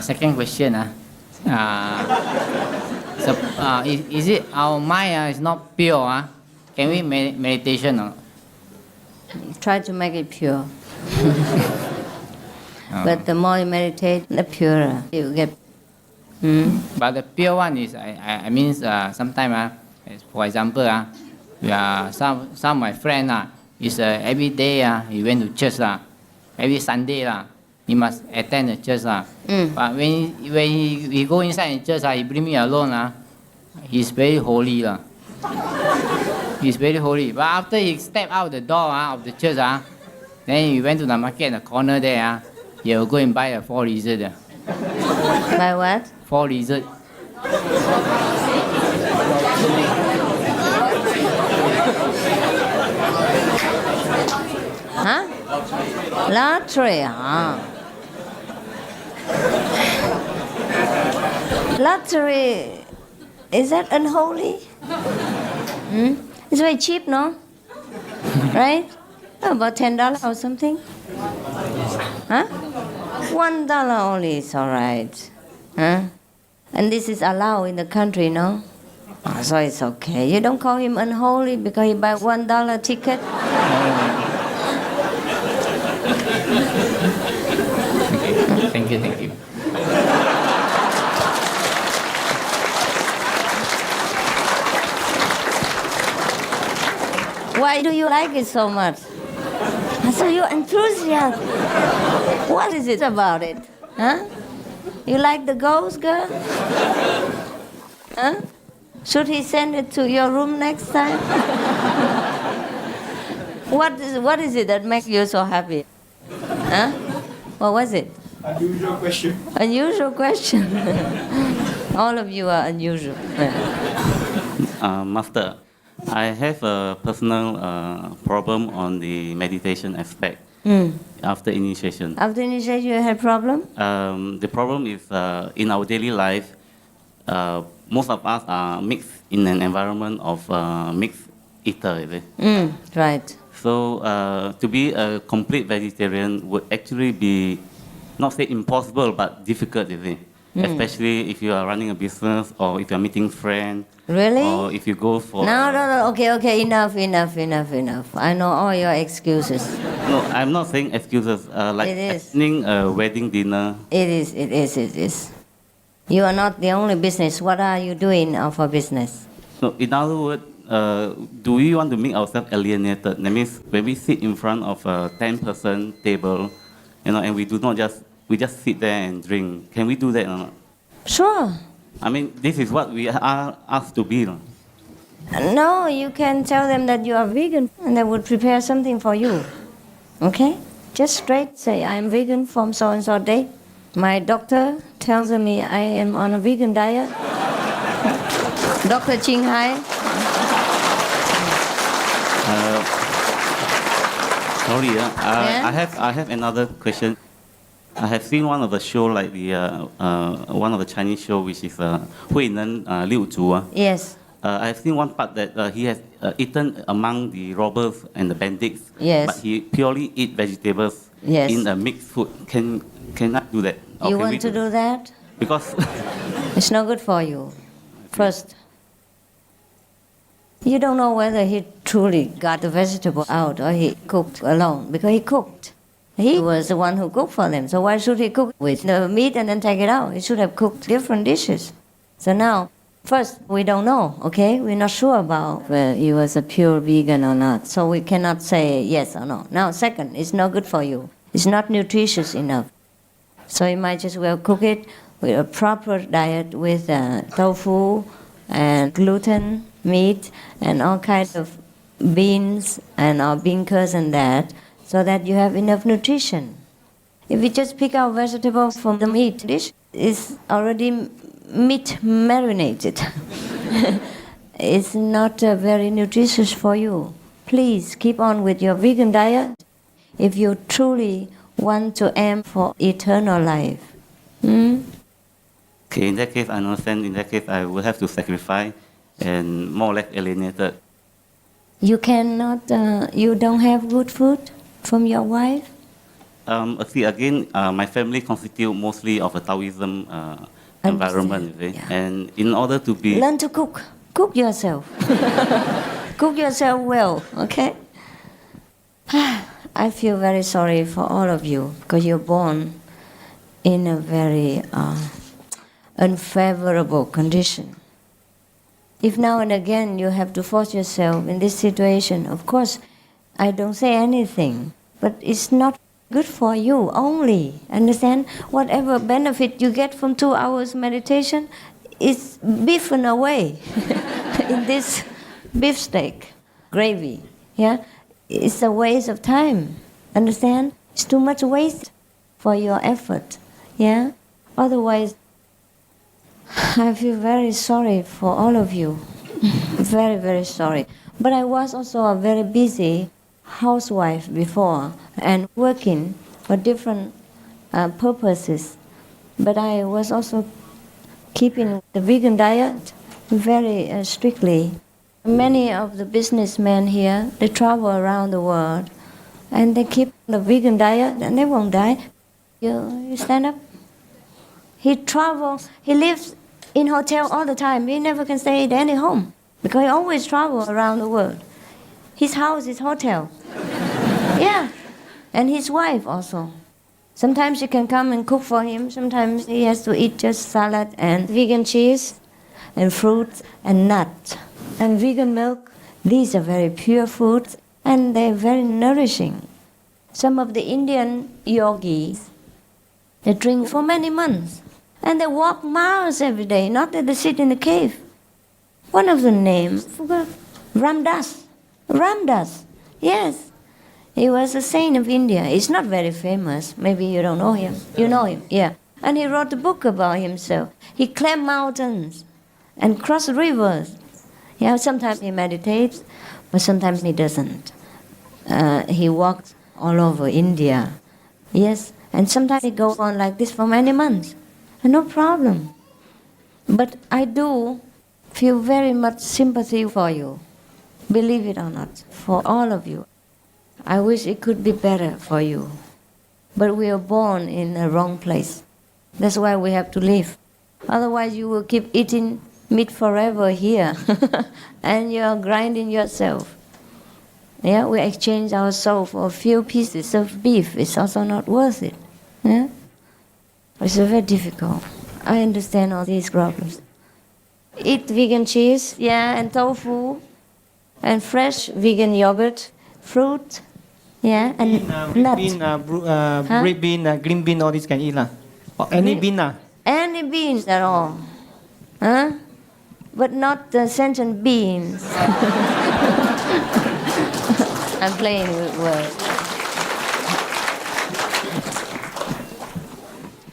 Second question. Is it our mind is not pure? Can we meditation? Try to make it pure. But the more you meditate, the purer you get. But the pure one is, I mean, sometimes, for example, some of my friends, is every day he went to church, every Sunday, he must attend the church. But when we go inside the church, he bring me alone, he's very holy. He's very holy. But after he stepped out the door of the church, then he went to the market in the corner there, he will go and buy a 4 lizard. By what? 4 lizard. Huh? Lottery, Lottery, is that unholy? It's very cheap, no? Right? About $10 or something? Huh? $1 only is all right. Huh? And this is allowed in the country, no? So it's okay. You don't call him unholy because he buy $1 ticket. Thank you. Why do you like it so much? So you're enthusiastic. What is it about it? Huh? You like the ghost, girl? Huh? Should he send it to your room next time? What is it that makes you so happy? Huh? What was it? Unusual question. Unusual question. All of you are unusual. Master, I have a personal problem on the meditation aspect after initiation. After initiation, you had problem? The problem is in our daily life, most of us are mixed in an environment of mixed eater. Is it? Right. So to be a complete vegetarian would actually be, not say impossible, but difficult, is it? Especially if you are running a business or if you are meeting friends. Really? Or if you go for... No. Okay. Enough. I know all your excuses. No, I'm not saying excuses. Like It is. attending a wedding dinner. It is. You are not the only business. What are you doing for business? So in other words, do we want to make ourselves alienated? That means when we sit in front of a 10-person table, and we just sit there and drink. Can we do that or not? Sure. I mean, this is what we are asked to be. No, you can tell them that you are vegan and they would prepare something for you. Okay? Just straight say, I am vegan from so and so day. My doctor tells me I am on a vegan diet. Dr. Ching Hai. Sorry, Yeah? I have another question. I have seen one of the show, like the one of the Chinese show, which is Hui Nen Liu Zhu. Yes. I have seen one part that he has eaten among the robbers and the bandits. Yes. But he purely eat vegetables Yes. in a mixed food. Can I do that? Or You can we want to do that? Because It's not good for you. First, you don't know whether he truly got the vegetable out or he cooked alone, because he cooked. He was the one who cooked for them, so why should he cook with the meat and then take it out? He should have cooked different dishes. So now, first, we don't know, okay? We're not sure about whether he was a pure vegan or not, so we cannot say yes or no. Now, second, it's not good for you. It's not nutritious enough. So you might just well cook it with a proper diet with tofu and gluten, meat, and all kinds of beans and bean curds and that, so that you have enough nutrition. If you just pick out vegetables from the meat dish, it's already meat marinated. It's not very nutritious for you. Please keep on with your vegan diet if you truly want to aim for eternal life. okay, in that case, I understand. In that case, I will have to sacrifice and more or less alienated. You cannot, you don't have good food from your wife? See, again, my family constitute mostly of a Taoism environment, you see. Yeah. And in order to be... Learn to cook. Cook yourself. Cook yourself well, okay? I feel very sorry for all of you because you're born in a very unfavorable condition. If now and again you have to force yourself in this situation, of course, I don't say anything, but it's not good for you only. Understand? Whatever benefit you get from 2 hours meditation is beefen away in this beefsteak gravy. Yeah, it's a waste of time. Understand? It's too much waste for your effort. Yeah. Otherwise, I feel very sorry for all of you. Very, very sorry. But I was also a very busy housewife before and working for different purposes. But I was also keeping the vegan diet very strictly. Many of the businessmen here, they travel around the world and they keep the vegan diet and they won't die. You stand up. He travels, he lives in hotel all the time. He never can stay at any home because he always travels around the world. His house is hotel. Yeah, and his wife also. Sometimes she can come and cook for him. Sometimes he has to eat just salad and vegan cheese and fruits and nuts and vegan milk. These are very pure foods and they're very nourishing. Some of the Indian yogis, they drink for many months and they walk miles every day, not that they sit in a cave. One of the names, forgot, Ramdas. Ramdas, yes. He was a saint of India. He's not very famous. Maybe you don't know him. You know him, yeah. And he wrote a book about himself. He climbed mountains and crossed rivers. Yeah, sometimes he meditates, but sometimes he doesn't. He walks all over India. Yes, and sometimes he goes on like this for many months. And no problem. But I do feel very much sympathy for you. Believe it or not, for all of you. I wish it could be better for you. But we are born in a wrong place. That's why we have to live. Otherwise you will keep eating meat forever here. And you're grinding yourself. Yeah, we exchange our soul for a few pieces of beef. It's also not worth it. Yeah? It's very difficult. I understand all these problems. Eat vegan cheese, yeah, and tofu, and fresh vegan yogurt, fruit, yeah, and nuts. Red bean, green bean, all this can eat lah. Any bean lah. Any beans at all. Huh? But not the sentient beans. I'm playing with words.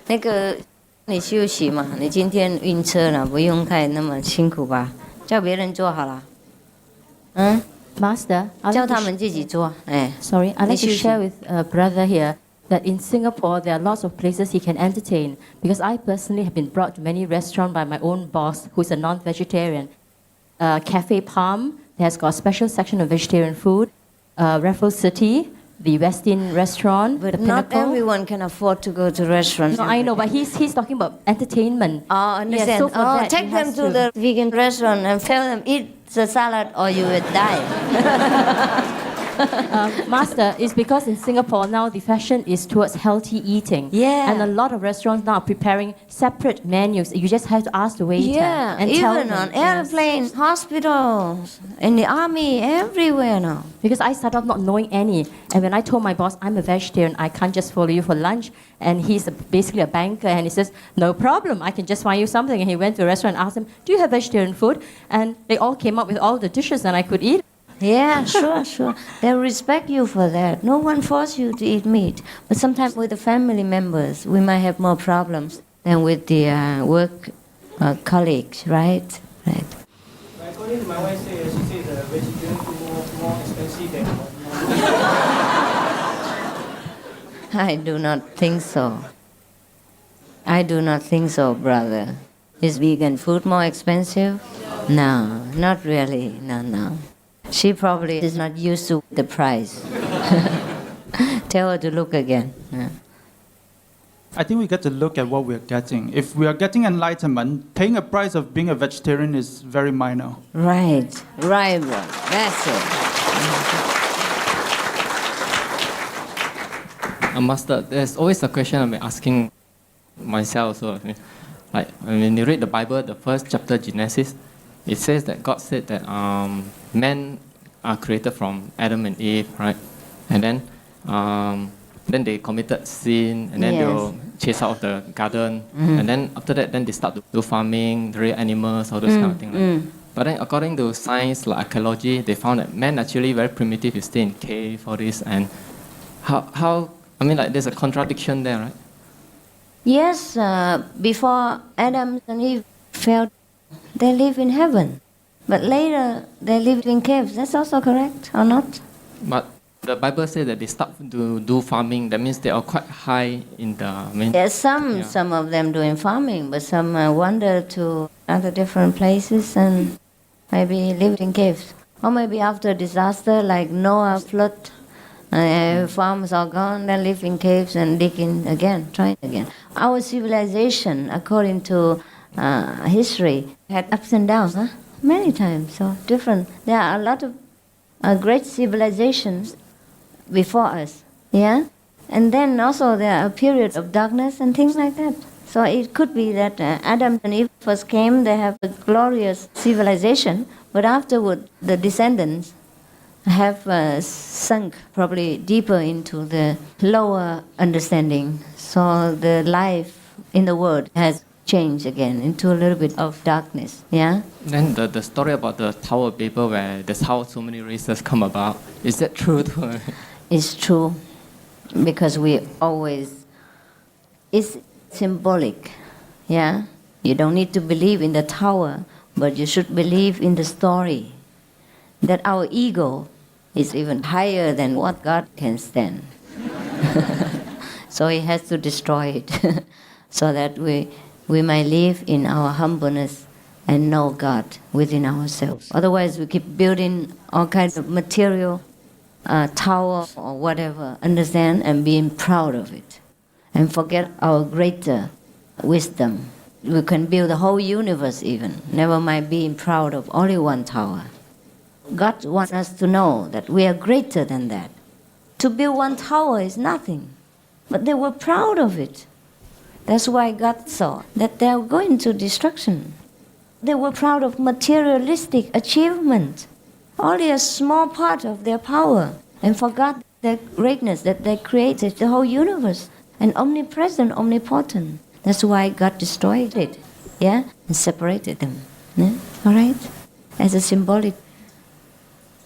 那个，你休息嘛，你今天晕车了，不用太那么辛苦吧？叫别人做好了。嗯。 Master, I'd 叫 like to 他们自己做，哎。 sorry, I'd like to 你休息。 share with a brother here that in Singapore there are lots of places he can entertain because I personally have been brought to many restaurants by my own boss who is a non-vegetarian. Cafe Palm that has got a special section of vegetarian food. Raffles City, the Westin restaurant. But the not Pinnacle. everyone can afford to go to restaurants. No, I know, but he's talking about entertainment. Oh, understand. Yes, so for that, take he them has to the vegan restaurant and tell them eat the salad or you will die. Master, it's because in Singapore now the fashion is towards healthy eating. Yeah. And a lot of restaurants now are preparing separate menus. You just have to ask the waiter Yeah, and tell even them. on Yes. airplanes, hospitals, in the army, everywhere now. Because I started off not knowing any. And when I told my boss, I'm a vegetarian, I can't just follow you for lunch. And he's basically a banker. And he says, no problem, I can just find you something. And he went to a restaurant and asked them, do you have vegetarian food? And they all came up with all the dishes and I could eat. Yeah, sure. They respect you for that. No one forces you to eat meat. But sometimes with the family members, we might have more problems than with the work colleagues, right? Right. According to my wife, she said the vegetarian food more expensive than I do not think so. I do not think so, brother. Is vegan food more expensive? No, not really. No. She probably is not used to the price. Tell her to look again. Yeah. I think we get to look at what we're getting. If we are getting enlightenment, paying a price of being a vegetarian is very minor. Right, right, right. That's it. Master, there's always a question I'm asking myself also. Like when you read the Bible, the first chapter, Genesis, it says that God said that men are created from Adam and Eve, right? And then they committed sin, and then Yes. they'll chase out of the garden, and then after that, then they start to do farming, raise animals, all those kind of things. Right? But then, according to science, like archaeology, they found that men actually very primitive. You stay in cave, all this, and how I mean, like there's a contradiction there, right? Yes, before Adam and Eve fell, they lived in heaven. But later, they lived in caves. That's also correct, or not? But the Bible says that they start to do farming. That means they are quite high in the. I mean, Yes, some of them doing farming, but some wander to other different places and maybe lived in caves. Or maybe after disaster like Noah flood, farms are gone, then live in caves and dig in again, try again. Our civilization, according to history, had ups and downs, huh? Many times, so different. There are a lot of great civilizations before us, yeah? And then also there are periods of darkness and things like that. So it could be that Adam and Eve first came, they have a glorious civilization, but afterward the descendants have sunk probably deeper into the lower understanding. So the life in the world has changed again into a little bit of darkness, yeah? then the story about the Tower of Babel, where that's how so many races come about, is that true too? It's true, because we always, it's symbolic, yeah? You don't need to believe in the tower, but you should believe in the story, that our ego is even higher than what God can stand. So He has to destroy it, so that we might live in our humbleness and know God within ourselves. Otherwise, we keep building all kinds of material tower or whatever, understand, and being proud of it, and forget our greater wisdom. We can build the whole universe even, never mind being proud of only one tower. God wants us to know that we are greater than that. To build one tower is nothing, but they were proud of it. That's why God saw that they are going to destruction. They were proud of materialistic achievement, only a small part of their power, and forgot their greatness, that they created the whole universe, and omnipresent, omnipotent. That's why God destroyed it, yeah, and separated them. Yeah? All right? As a symbolic,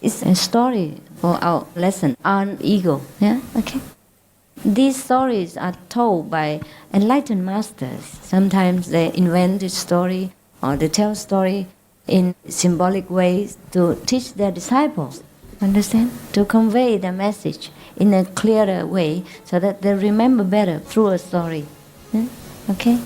it's a story for our lesson on ego. Yeah, okay. These stories are told by enlightened masters. Sometimes they invent a story or they tell story in symbolic ways to teach their disciples. Understand? To convey the message in a clearer way so that they remember better through a story. Yeah? Okay?